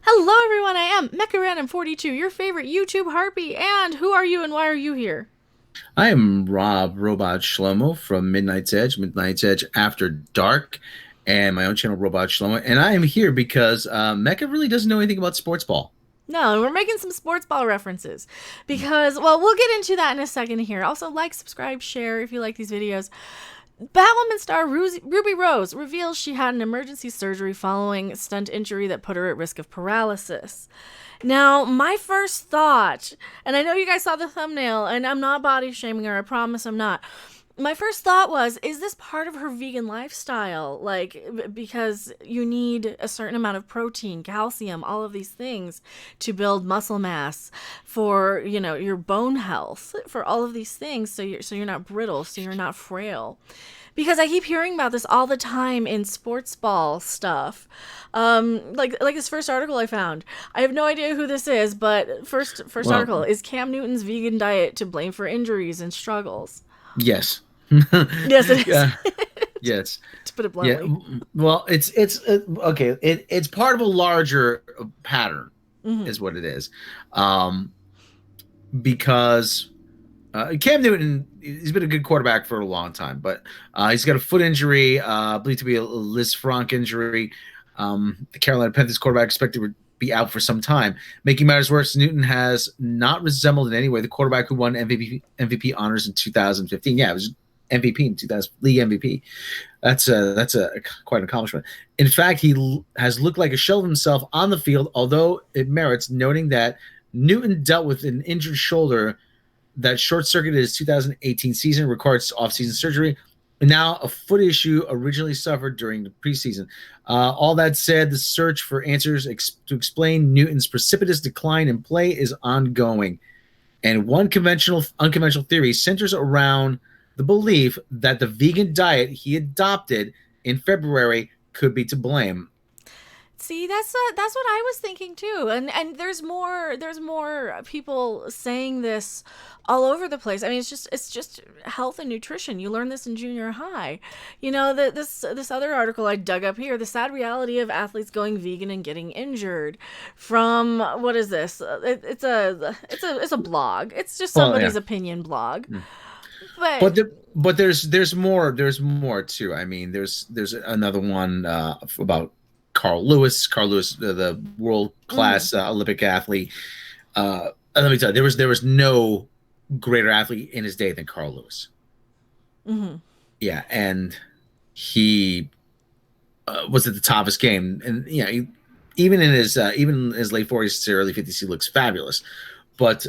Hello everyone, I am Mecha and 42, your favorite YouTube harpy, and who are you and why are you here? I am Rob Robot Shlomo from Midnight's Edge After Dark, and my own channel, Robot Shlomo. And I am here because Mecha really doesn't know anything about sports ball. No, we're making some sports ball references because, well, we'll get into that in a second here. Also, like, subscribe, share if you like these videos. Batwoman star Ruby Rose reveals she had an emergency surgery following a stunt injury that put her at risk of paralysis. Now, my first thought, and I know you guys saw the thumbnail, and I'm not body shaming her, I promise I'm not. My first thought was, is this part of her vegan lifestyle? Like, because you need a certain amount of protein, calcium, all of these things to build muscle mass for, your bone health, for all of these things, so you're not brittle, so you're not frail. Because I keep hearing about this all the time in sports ball stuff. Like this first article I found. I have no idea who this is, but first Well, article is Cam Newton's vegan diet to blame for injuries and struggles. yes. Yes, it is. Yeah, yes. To put it Yeah. bluntly. Well, it's okay. It's part of a larger pattern, Mm-hmm. is what it is. Um, because Cam Newton, he's been a good quarterback for a long time, but he's got a foot injury, believed to be a Liz Frank injury. The Carolina Panthers quarterback expected to be out for some time. Making matters worse, Newton has not resembled in any way the quarterback who won MVP honors in 2015. Yeah, it was MVP in 2000, league MVP. That's a quite an accomplishment. In fact, has looked like a shell of himself on the field, although it merits noting that Newton dealt with an injured shoulder that short circuited his 2018 season, required off-season surgery, and now a foot issue originally suffered during the preseason. All that said, the search for answers to explain Newton's precipitous decline in play is ongoing. And one unconventional theory centers around the belief that the vegan diet he adopted in February could be to blame. See, that's what I was thinking too, and there's more people saying this all over the place. I mean, it's just health and nutrition. You learn this in junior high. This other article I dug up here: the sad reality of athletes going vegan and getting injured. From what is this? It's a blog. It's just Well, yeah. somebody's opinion blog. But But there's more too. I mean, there's another one about Carl Lewis. Carl Lewis, the world mm, class Olympic athlete. Let me tell you, there was no greater athlete in his day than Carl Lewis. mm-hmm. Yeah, and he was at the top of his game, and even in his late 40s to early 50s, he looks fabulous. But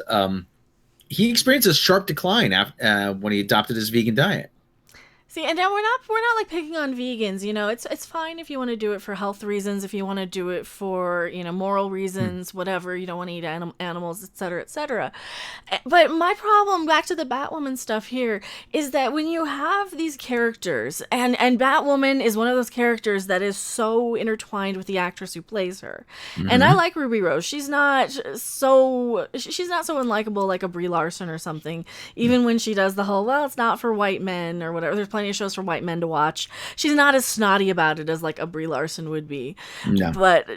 he experienced a sharp decline when he adopted his vegan diet. See, and now we're not like picking on vegans. It's fine if you want to do it for health reasons, if you want to do it for moral Hmm. reasons, whatever. You don't want to eat animals, etc., etc. But my problem, back to the Batwoman stuff here, is that when you have these characters, and Batwoman is one of those characters that is so intertwined with the actress who plays her, and I Hmm. like Ruby Rose. She's not so unlikable like a Brie Larson or something. Even when she does the whole, well, it's not for white men or whatever. There's plenty of shows for white men to watch. She's not as snotty about it as like a Brie Larson would be. No, But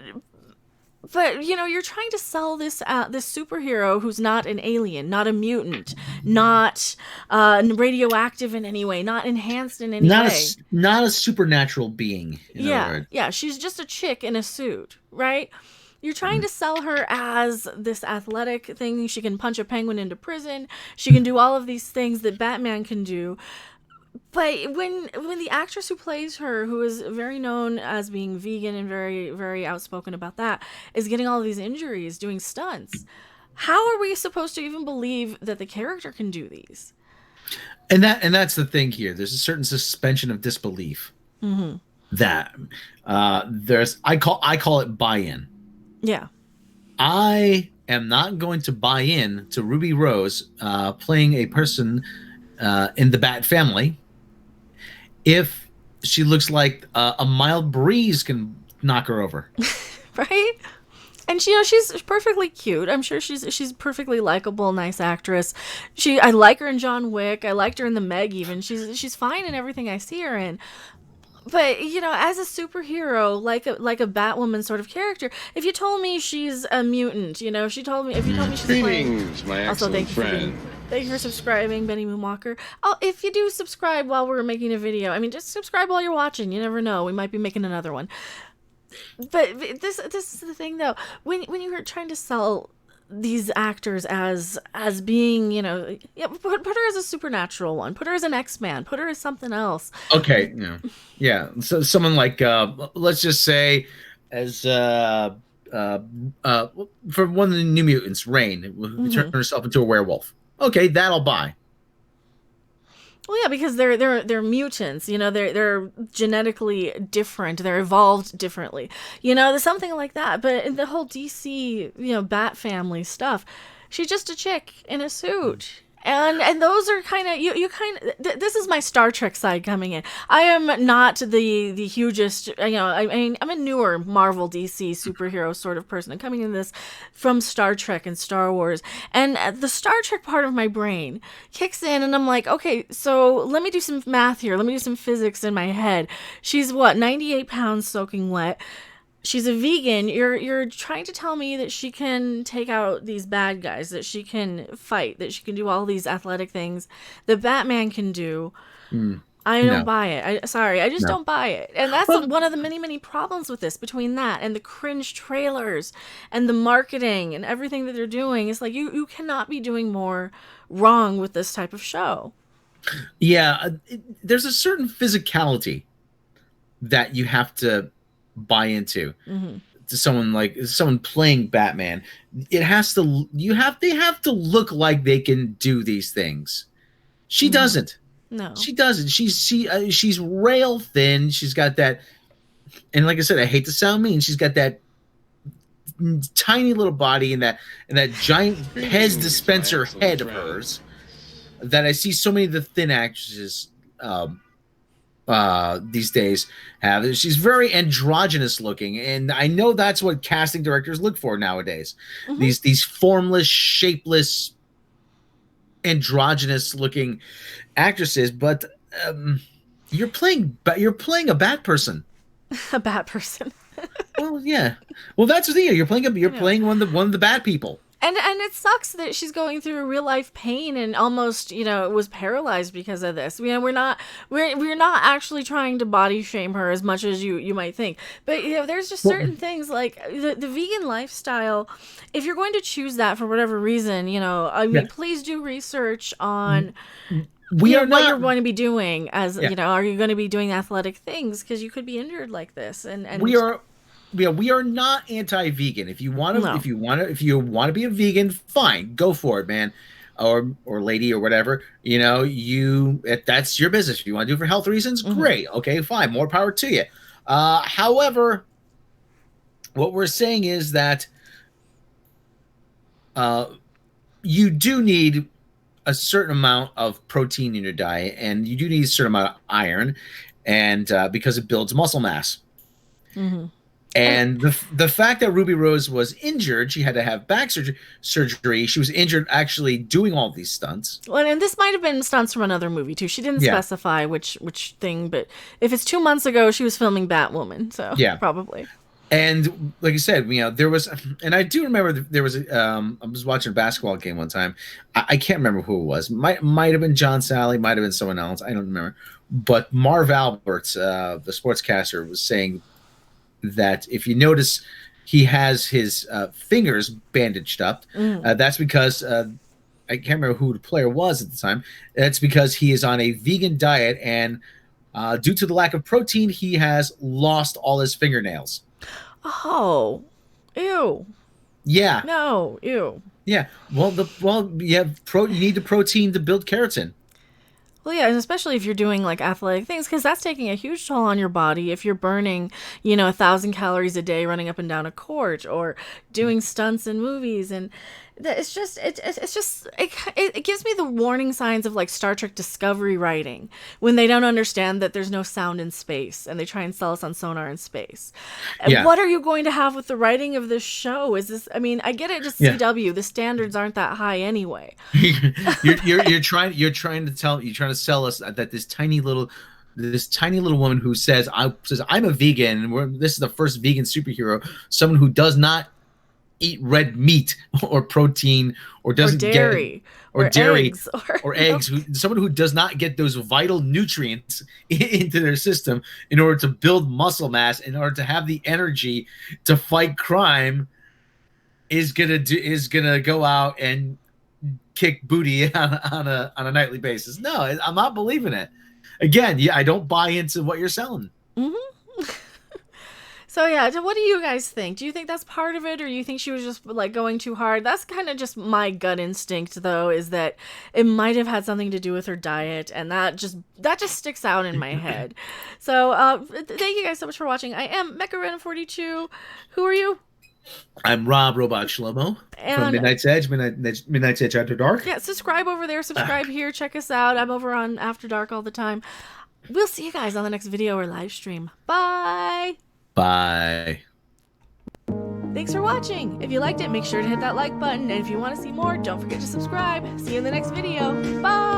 you're trying to sell this superhero who's not an alien, not a mutant, not radioactive in any way, not enhanced in any not way. not a supernatural being. In other Yeah, words, yeah, she's just a chick in a suit, right? You're trying to sell her as this athletic thing. She can punch a penguin into prison. She can do all of these things that Batman can do. But when the actress who plays her, who is very known as being vegan and very very outspoken about that, is getting all of these injuries doing stunts, how are we supposed to even believe that the character can do these? and that's the thing here. There's a certain suspension of disbelief Mm-hmm. that there's. I call it buy-in. Yeah. I am not going to buy in to Ruby Rose playing a person in the Bat family if she looks like a mild breeze can knock her over. Right. And she's perfectly cute. I'm sure she's perfectly likable, nice actress. I like her in John Wick. I liked her in the Meg even. She's fine in everything I see her in. But as a superhero, like a Batwoman sort of character, if you told me she's a mutant, if you told me she's playing. Greetings, my Also, excellent friend. thank you for subscribing, Benny Moonwalker. Oh, if you do subscribe while we're making a video, I mean, just subscribe while you're watching. You never know, we might be making another one. But this is the thing though. When you were trying to sell these actors as being, yeah, put her as a supernatural one, put her as an X-Man, put her as something else. Okay, yeah. So someone like let's just say as for one of the New Mutants, Rain, who turned herself into a werewolf. Okay, that'll buy. Well, yeah, because they're mutants, they're genetically different, they're evolved differently, there's something like that. But in the whole DC, Bat family stuff, she's just a chick in a suit. And those are kind of you kind of this is my Star Trek side coming in. I am not the hugest, I mean, I'm a newer Marvel DC superhero sort of person. I'm coming in this from Star Trek and Star Wars, and the Star Trek part of my brain kicks in, and I'm like, okay, so let me do some math here. Let me do some physics in my head. She's what, 98 pounds soaking wet. She's a vegan. You're trying to tell me that she can take out these bad guys, that she can fight, that she can do all these athletic things that Batman can do. I don't buy it. I just don't buy it. And that's one of the many, many problems with this, between that and the cringe trailers and the marketing and everything that they're doing. It's like you cannot be doing more wrong with this type of show. Yeah, there's a certain physicality that you have to buy into to someone playing Batman. They have to look like they can do these things. She doesn't. No, she doesn't. She's rail thin. She's got that, and like I said, I hate to sound mean, she's got that tiny little body and that giant Pez dispenser head of hers that I see so many of the thin actresses these days have. She's very androgynous looking, and I know that's what casting directors look for nowadays. These formless, shapeless, androgynous looking actresses. But you're playing a bat person. A bat person. Well, yeah. Well, that's the thing. You're playing one of the bad people. And it sucks that she's going through a real life pain and almost, was paralyzed because of this. We're not actually trying to body shame her as much as you might think. But there's just certain things like the vegan lifestyle. If you're going to choose that for whatever reason, please do research on what you're going to be doing as are you going to be doing athletic things, because you could be injured like this. And we are not anti-vegan. If you want to be a vegan, fine, go for it, man, or lady, or whatever. That's your business. If you want to do it for health reasons, great. Okay, fine, more power to you. However, what we're saying is that you do need a certain amount of protein in your diet, and you do need a certain amount of iron, and because it builds muscle mass. And the fact that Ruby Rose was injured, she had to have back surgery. She was injured actually doing all these stunts. Well, and this might have been stunts from another movie too. She didn't specify which thing, but if it's 2 months ago, she was filming Batwoman, so probably. And like I said, there was, and I do remember there was. I was watching a basketball game one time. I can't remember who it was. Might have been John Sally. Might have been someone else. I don't remember. But Marv Alberts, the sportscaster, was saying that if you notice he has his fingers bandaged up, that's because I can't remember who the player was at the time. That's because he is on a vegan diet, and due to the lack of protein, he has lost all his fingernails. Oh, ew. Yeah. No, ew. Yeah. Well, you need the protein to build keratin. Well, yeah, and especially if you're doing like athletic things, because that's taking a huge toll on your body. If you're burning, 1,000 calories a day running up and down a court, or doing stunts in movies, and it's just it gives me the warning signs of like Star Trek Discovery writing, when they don't understand that there's no sound in space and they try and sell us on sonar in space. And what are you going to have with the writing of this show? Is this? I mean, I get it. Just CW. The standards aren't that high anyway. you're trying to sell us that this tiny little this tiny little woman who says I'm a vegan, and this is the first vegan superhero, someone who does not eat red meat or protein or doesn't dairy, get or dairy eggs, or eggs, someone who does not get those vital nutrients into their system in order to build muscle mass, in order to have the energy to fight crime, is gonna go out and kick booty on a nightly basis. No, I'm not believing it. Again, yeah, I don't buy into what you're selling. So yeah, what do you guys think? Do you think that's part of it, or you think she was just like going too hard? That's kind of just my gut instinct, though, is that it might have had something to do with her diet, and that just sticks out in my head. So thank you guys so much for watching. I am Mecha42. Who are you? I'm Rob Robot Shlomo from Midnight's Edge, Midnight's Edge After Dark. Yeah, subscribe over there, subscribe here, check us out. I'm over on After Dark all the time. We'll see you guys on the next video or live stream. Bye! Bye. Thanks for watching. If you liked it, make sure to hit that like button. And if you want to see more, don't forget to subscribe. See you in the next video. Bye!